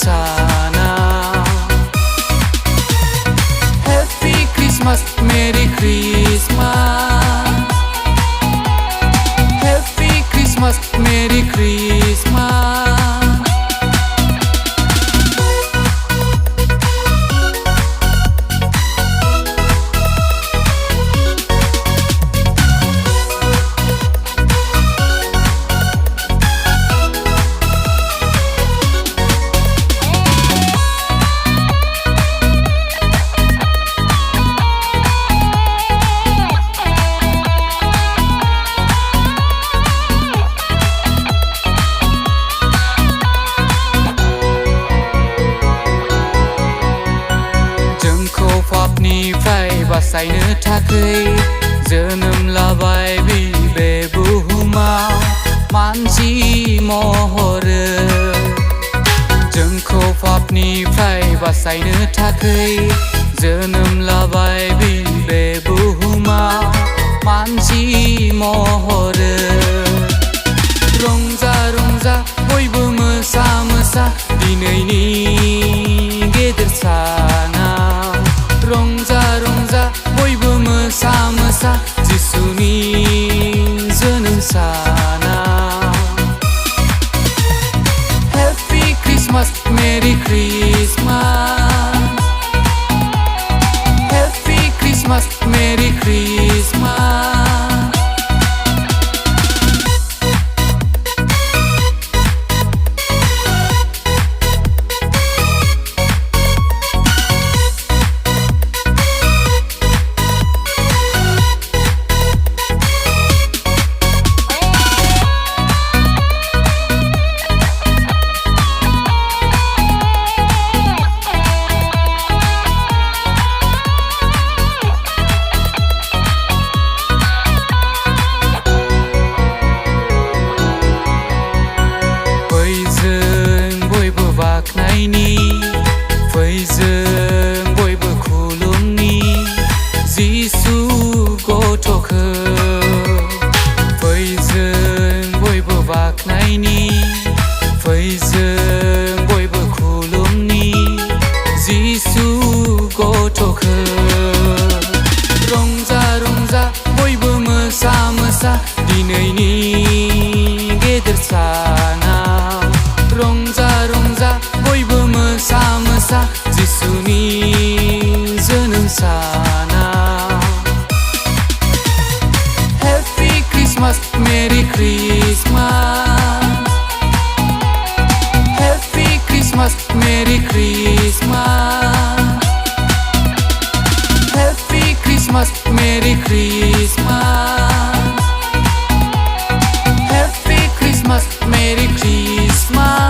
sana. Happy Christmas, Merry Christmas. Happy Christmas, Merry Christmas. बासायनो थाखै जोनोम लाबाय बे बुहुमाव मानसि महरै जोंखौ पापनिफ्राय बासायनो थाखै जोनोम लाबाय बे बुहुमाव मानसि महरै रंजा रंजा बयबो मोसा मोसा दिनैनि गेदेर सानाव रंजा रंजा बयबो मोसा मोसा जिसुनि जोनोम सानाव Happy Christmas, Merry Christmas. Happy Christmas, Merry Christmas. फैजों बयबो खुलुमनि जिसु गथ'खौ फैजों बयबो बाख्नायनि फैजों बयबो खुलुमनि जिसु गथ'खौ रंजा रंजा बयबो मोसा मोसा दिनैनि गेदेर सानाव रंजा रंजा बयबो मोसा मोसा जिसुनि जोनोम सानाव Happy Christmas, Merry Christmas. Happy Christmas, Merry Christmas. Happy Christmas, Merry Christmas. Happy Christmas, Merry Christmas.